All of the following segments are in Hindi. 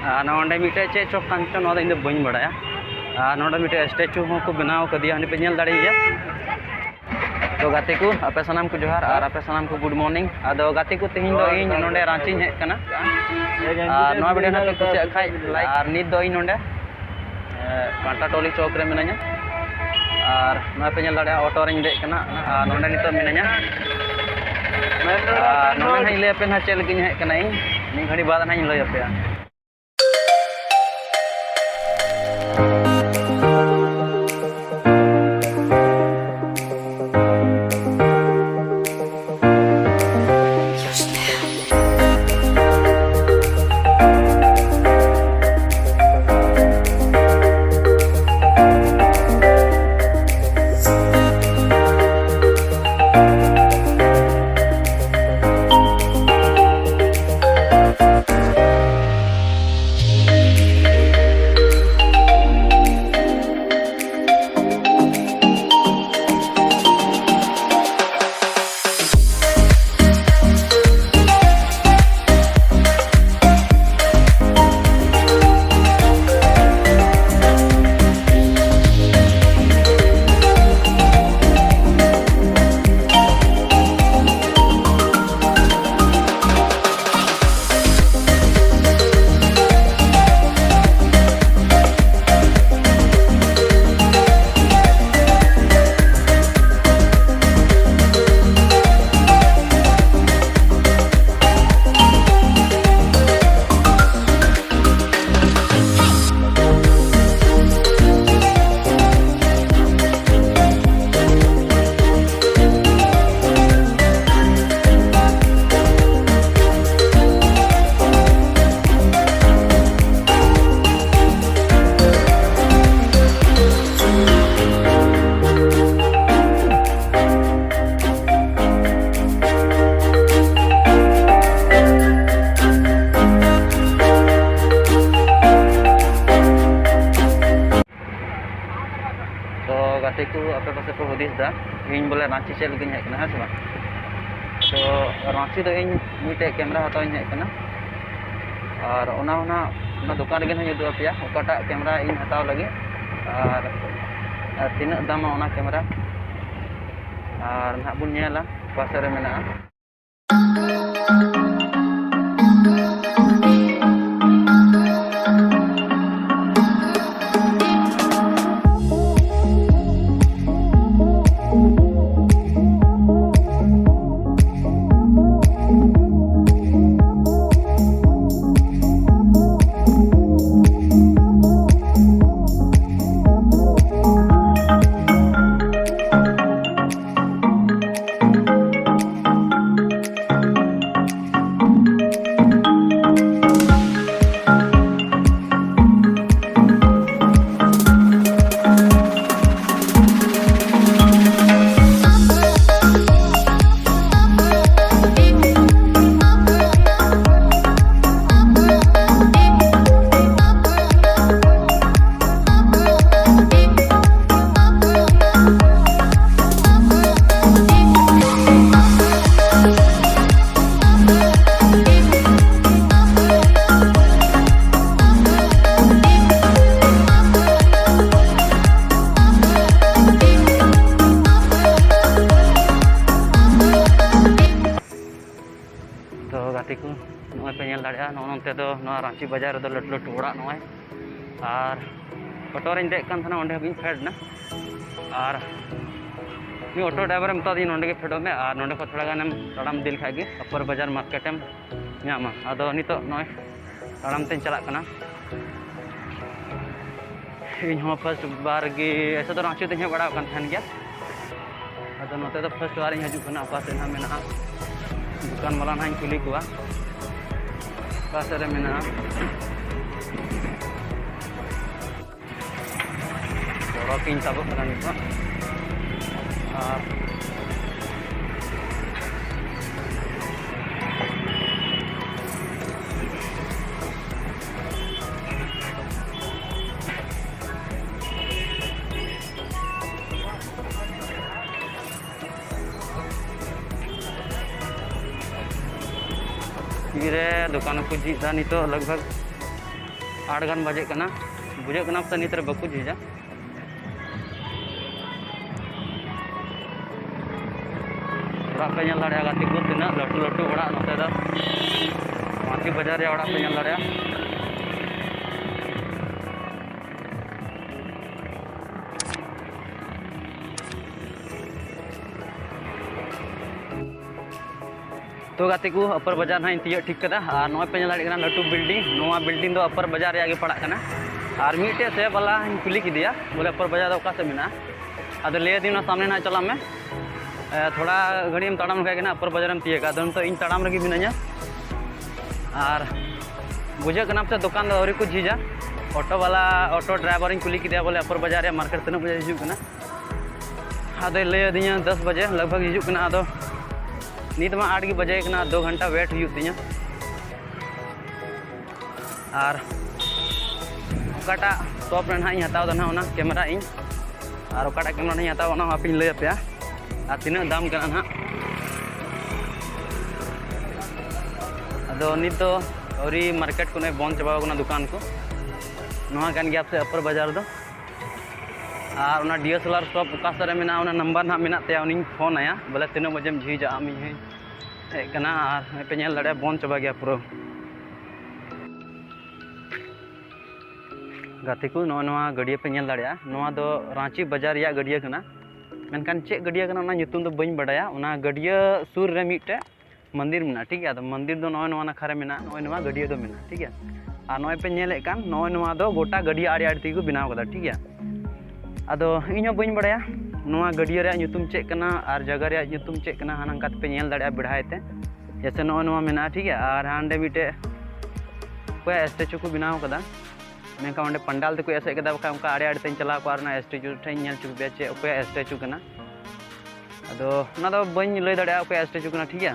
नोंडे मिटे चे चौक कांचो नोदा इन बइन बड़ाया नोंडे मिटे स्टैचू हो को बनाव कदिया हनी पे नेल दाड़ी गया तो गाते को आपे सनाम को जोहार और आपे सनाम को गुड मॉर्निंग आदो गाते को तेहिं दो इन नोंडे रांची हे कना नोआ वीडियो ना पे कुछ खाय और नित दो इन नोंडे कांटा टोली चौक रे मिना냐 और नोआ पे नेल दाड़ी ऑटो रे दे कना नोंडे नितो मिना냐 नोंडे हाई ले पे ना चल गिन हे कना इन नि घड़ी बाद ना इन लय पे गाते को आपे पासे को हदिस दा इन बोले रांची चल गिन हे कना है से तो रांची दो इन मिटे कैमरा हताव इन हे कना और ओना दुकान गे हई उदुआ पिया ओकाटा कैमरा इन हताव लगे और तीना दाम ओना कैमरा और ना बुन नेला पासे रे मेना नोते दो रांची बाजार दो लटू लटू ओड़ा नॉय और ऑटो रे दे कान थाना ओंडे हबी फेड ना और मी ऑटो ड्राइवर मता दी नोंडे के फेडो में और नोंडे को थोड़ा गानम तड़ाम दिल खागे अपर बाजार मार्केटम न्यामा आदो नितो नॉय तड़ाम तेन चला कना इन हो फर्स्ट बार गे ऐसा तो रांची ते बड़ा कान थान गया आदो नोते तो फर्स्ट बार हजू कना अका से ना मेना दुकान वाला ना खुली कुआ पास रे मेना रॉकिंग तब कना नितो दुकान को जीता नहीं तो लगभग 8 गान बजे कना बुझे कना पता नित रे बाकु झिजा ओड़ा पे ñel दाड़े गाती को तना लटू लटू ओड़ा नोते दा माटी बाजार रे ओड़ा पे ñel दाड़े तो गाते को अपर बाजार ना तीय ठीक कदा और नय पे ñel दाड़े लटू बिल्डिंग दो अपर बाजार रे आगे पड़ा कना और मीटे से वाला कुली किदिया बोले अपर बाजार दो से मिना अदो ले दी ना सामने ना चला में थोड़ा घड़ी में ताड़ाम लगा अपर बाजार में तीयका अदो तो इन ताड़ाम रगी मिनाया और बुझे कना से दुकान दो औरी को झीजा ऑटो ड्राइवर इन कुली किदिया बोले अपर बाजार रे मार्केट तना बजे हिजू कना अदो ले दिया 10 बजे लगभग हिजू कना अदो नीत में 8 बजे कना 2 घंटा वेट हुई तीन और ओकाटा शॉप रे ना हताव ना ओना कैमरा इन और ओकाटा कैमरा नहीं हताव ओना आप लय पे और तीना दाम कना ना अदो नीत तो औरी मार्केट को बंद चाबा कना दुकान को नोआ कान गया से अपर बाजार दो और उना DSLR शॉप ओका सरे मेना उना नंबर ना मेना ते उनी फोन आया बोले तीना बजे में झीजा आमी हे कना और पे ñel दाड़े बंद चाबा गया पूरा गाते को नोआ गड़िया पे ñel दाड़े नोआ दो रांची बाजार या गड़िया कना मेनकान चे गड़िया कना उना nyutum दो बइन बड़ाया उना गड़िया सुर रे मिटे मंदिर मेना ठीक है तो मंदिर दो नोआ नाखा रे मेना नोआ गड़िया दो मेना ठीक है और नोय पे ñelek kan नोआ दो गोटा गड़िया आड़ी आड़ी को बनाव कदा ठीक है अदो इño बइन बड़ाया नोआ गड़िया रे nyutum चे कना और जगह रे nyutum चे कना हानंका पे ñel दाड़े बिड़ायते जैसे नोआ मेना ठीक है और हांडे मिटे कोई स्टेचू को बनाव कदा मेनका ओंडे पंडाल ते को एसे कदा बका उनका आड़े आड़े तेन चला को आरना स्टेचू ठे ñel चुबे चे कोई स्टेचू कना अदो ना दो बइन लय दाड़े कोई स्टेचू कना ठीक है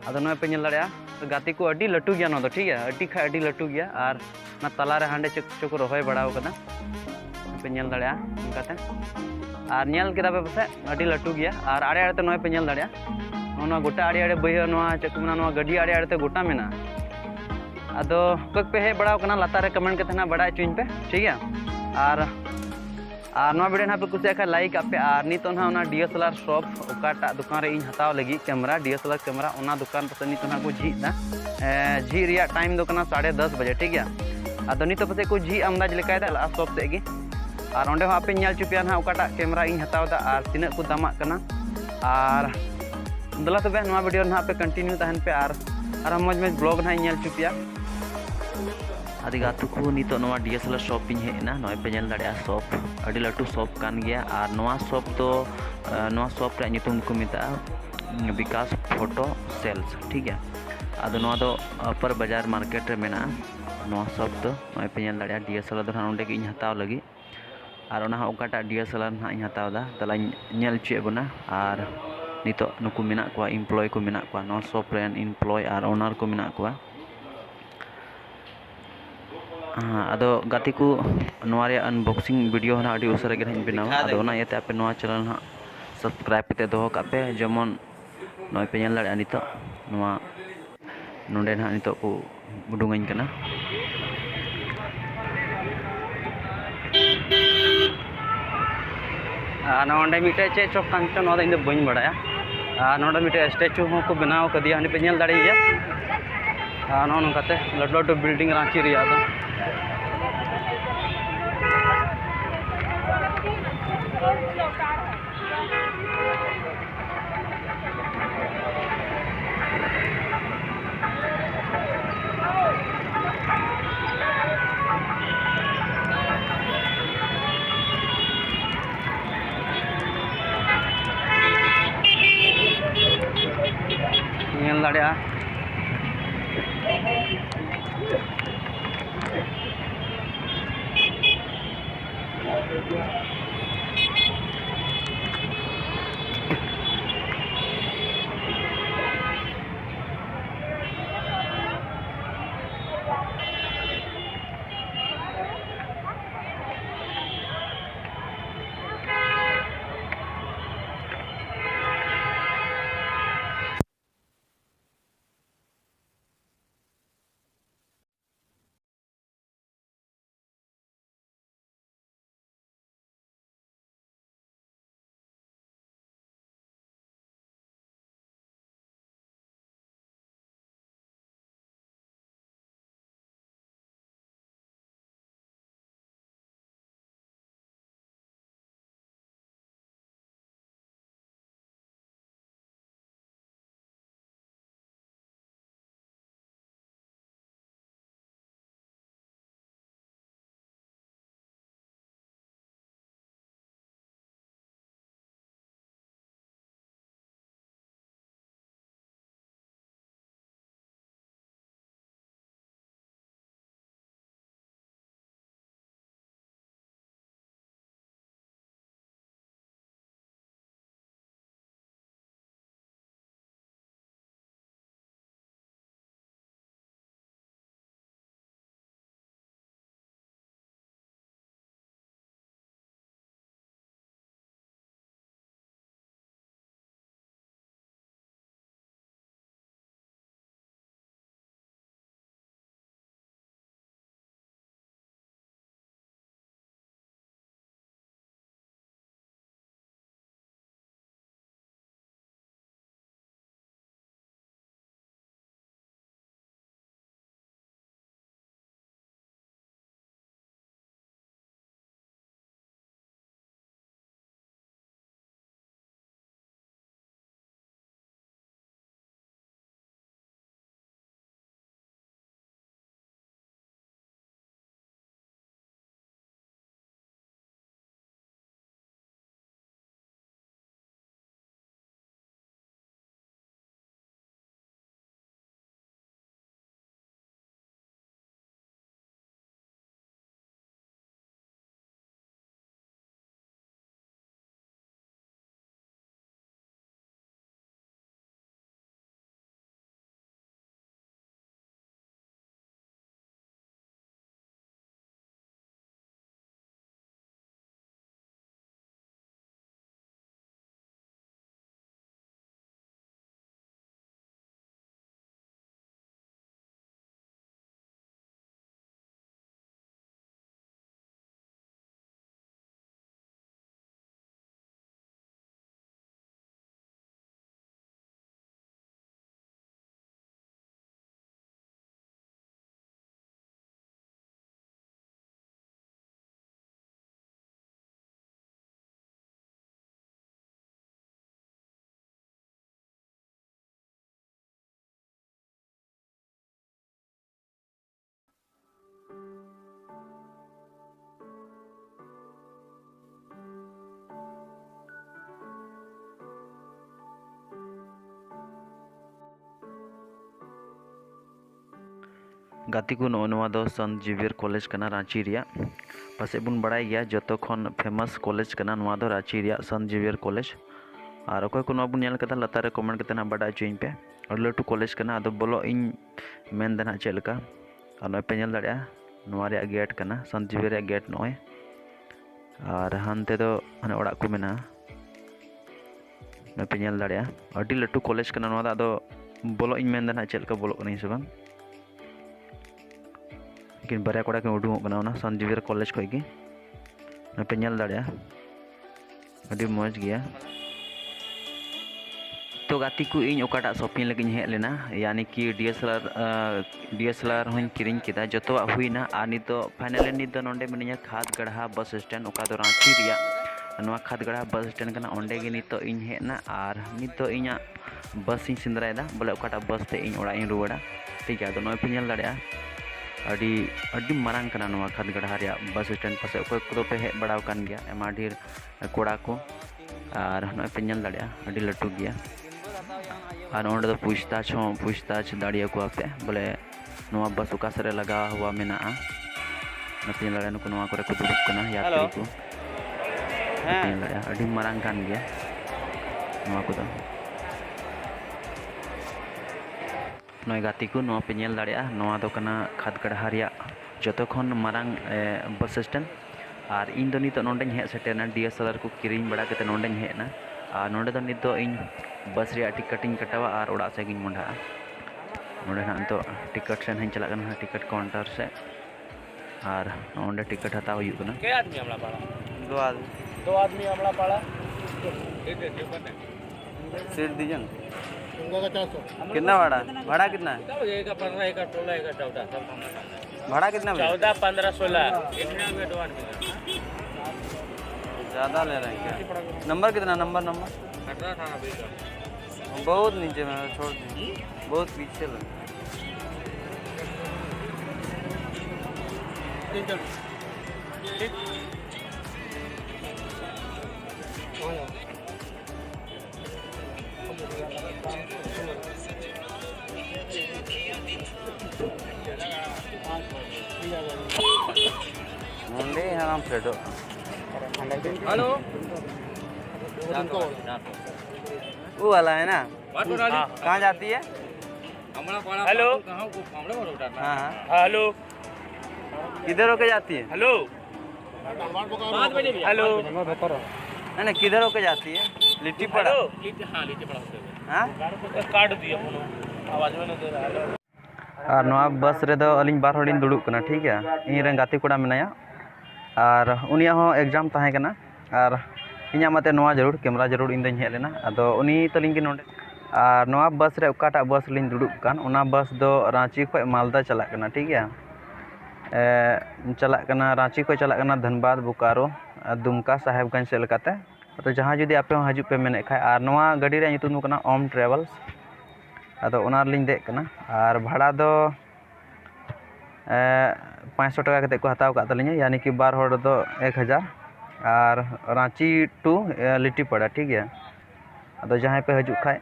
अदो नोय पे ñel दाड़े तो गाती को अडी लटू गया ना दो ठीक है अडी खा अडी लटू गया और ना तला रे हांडे चक रोहय बड़ाव कदा पे ñel दाड़े उनकाते और ñel केदा पे पसे अडी लटू गया और आड़े आड़े ते नोय पे ñel दाड़े नोना गोटा आड़े आड़े बइया नोआ चकमना नोआ गड्डी आड़े आड़े ते गोटा मेना अदो कोक पे हे बड़ाव कना लाता रे कमेंट कते ना बड़ा चुइन पे ठीक है और नोआ वीडियो ना पे कुछ खा लाइक आपे और नितो ना ओना DSLR शॉप ओकाटा दुकान रे इन हताव लगी कैमरा DSLR कैमरा ओना दुकान पे नितो ना को झीदा झी रिया टाइम दो कना 10:30 बजे ठीक है अदो नितो पे को झी अंदाज लेकाय दा लास्ट शॉप से गी और ओंडे आपे ñel चुपिया ना ओकाटा कैमरा इन हताव दा और तिना को दामा कना और दला तबे नोआ वीडियो ना पे कंटिन्यू तहन पे और मज मज ब्लॉग ना ñel चुपिया आदि गातु को नितो नोआ DSLR शॉप इन हेना नोय पे ñel दाड़े शॉप अडी लटू शॉप कान गया और नोआ शॉप तो नोआ शॉप रे नितुम को मिता विकास फोटो सेल्स ठीक है आदो नोआ दो अपर बाजार मार्केट रे मेना नोआ शॉप तो नोय पे ñel दाड़े DSLR दो ओंडे के इन हताव लगी और ओना ओकाटा DSLR ना इन हताव दा तला ñel चे बना और नितो नुकु मेना को एम्प्लॉय को मेना को नोआ शॉप रे एम्प्लॉय और ओनर को मेना को अदो गाती को नोआ रे अनबॉक्सिंग वीडियो ना अडी उसरे गे हन बनावा अदो ना येते आपे नोआ चैनल ना सब्सक्राइब कते दोहो कापे जेमन नोय पे ñel दाड़े नितो नोआ नोंडे ना नितो को उडुंगइन कना नोंडे मिटे चे चोक कांचो नोदा इन दो बइन बड़ाया नोंडे मिटे स्टैचू हो को बनाव कदिया हनी पे ñel दाड़े गया नो नोकाते लड्डू लड्डू बिल्डिंग रांची रिया दो ñel दाड़े गाती को नवा दो संत जेवियर कॉलेज कना रांची रिया पासे बुन बड़ाई गया जतो खन फेमस कॉलेज कना नवा दो रांची रिया संत जेवियर कॉलेज और अकोय को बुन नेल कदा लतार रे कमेंट कते ना बड़ा चुइन पे और लटू कॉलेज कना अदो बोलो इन मेन देना चेलका और नय पे नेल दाड़िया नवा रे गेट कना संत जेवियर रे गेट नय और हानते दो माने ओड़ा को मेना नय पे नेल दाड़िया अडी लटू कॉलेज कना नवा दो बोलो इन मेन देना चेलका बोलो कनी से बांग लेकिन बारे कोड़ा के उडुंग कना संत जेवियर कॉलेज खय की पे नेल दाड़िया अडी मौज गया तो गाती को इन ओकाटा शॉपिंग लगी हेज लेना यानी कि DSLR हूँ किरिंग किदा जतवा हुईना आ नित फाइनली नित नोंडे मिनिया खादगढ़ा बस स्टैंड ओका दो रांची रिया नवा खादगढ़ा बस स्टैंड कना ओंडे गे नित इन हेजना और नित इना बस इन सिंदरायदा बोले ओकाटा बस ते इन ओड़ा इन रुवाड़ा ठीक है। तो नय पे नेल दाड़िया अडी अडी मारांग कना नवा खादगढ़ा रिया बस स्टैंड पासे ओको को पे हेज बड़ाव कान गया एमा ढेर कोड़ा को और नय पे नेल दाड़िया अडी लटू गया और ओंडे पूछताछ दाड़िया को आपे बोले नवा बस ओका सरे लगा हुआ मेना नपे लड़े नुको नवा करे को दुड़ुब कना यात्री को नपे लड़े अडी मारांग कान गया नवा को नय गाती को नवा पे नेल दाड़िया नवा दो कना खादगढ़ा रिया जतो खन मारांग बस स्टैंड और इन दो नितो नोंडे हेज सेटेना DSLR को किरिंग बड़ा कते नोंडे हेजना और नोंडे दो नितो इन बस रिया टिकट इन कटावा और ओड़ा से गिन मुंडा नोंडे ना तो टिकट से हन चला कना टिकट काउंटर से और नोंडे टिकट हताव हुई कना के आदमी हमला पाड़ा दो आदमी हमला पाड़ा सीट दीजन उनका का 400 कितना भाड़ा कितना है एक 15 एक 16 एक 14 सब भाड़ा कितना 14 15 16 इतना में दो आदमी ज़्यादा ले रहे हैं क्या नंबर कितना नंबर 18 18 20 बहुत नीचे में छोड़ दी बहुत पीछे लग मुंडे हम फेडो हेलो वो वाला है ना कहाँ जाती है हेलो हाँ हेलो किधर होके जाती है हेलो हेलो नहीं नहीं किधर होके जाती है लिट्टी पड़ा हाँ लिट्टी पड़ा हाँ काट दिया आवाज में नहीं दे रहा है और नवा बस रे दो अलिंग बार हड़िन दुड़ुब कना ठीक है इन रे गाती कोड़ा मेनाया और उनिया हो एग्जाम ताहे कना और इन्या मते नवा जरूर कैमरा जरूर इन दኝ हेज लेना अदो उनी तलिंग के नोंडे और नवा बस रे ओकाटा बस लिंग दुड़ुब कान उना बस दो रांची खय मालदा चला कना ठीक है चला कना रांची खय चला कना धनबाद बोकारो दुमका साहेबगंज से लकाते तो जहाँ जुदी आपे हजू पे मेने खाय और नवा गाड़ी रे nyutum कना ओम ट्रेवल्स अदो ओनार लिंग दे कना और भाड़ा दो 500 टका कते को हताव का तलिंग यानी कि बार होड़ दो 1000 और रांची टू लिट्टी पड़ा ठीक है अदो जहाँ पे हजू खाय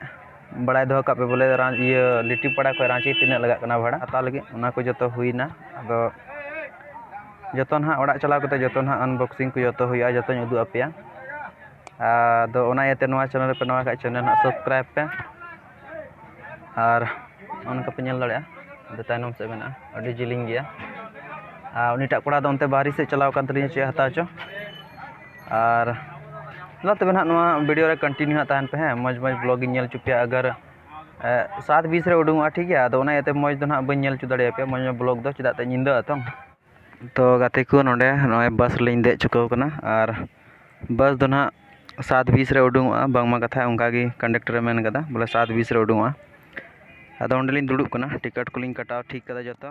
बड़ा दो का पे बोले ये लिट्टी पड़ा को रांची तीना लगा कना भाड़ा हता लगे उना को जतो हुईना अदो जतो ना ओड़ा चला कते जतो ना अनबॉक्सिंग को जतो हुआ जतो उदू अपेया अदो ओना याते नवा चैनल पे नवा का चैनल ना सब्सक्राइब पे और उनका पे नेल दाड़िया अदो तायनम से मेना अडी जिलिंग गया उनीटा कोड़ा दो अंते बाहरी से चलाव कान तलिंग चे हता चो और लो तबे ना नवा वीडियो रे कंटिन्यू ताहन पे है मज मज ब्लॉगिंग नेल चुपिया अगर 7:20 रे उडुंगा ठीक है अदो ओना याते मज दो ना बन नेल चु दाड़िया पे मज मज ब्लॉग दो चिदा ते निंदा तो गाते को नोंडे नय बस लिंग दे चुकाव कना और बस दो ना 7:20 रे उडुंगा बांगमा कथा उनका गी कंडक्टर मेन कदा बोले 7:20 रे उडुंगा अदो ओंडे लिंग दुड़ुब कना टिकट को लिंग कटाव ठीक कदा जतो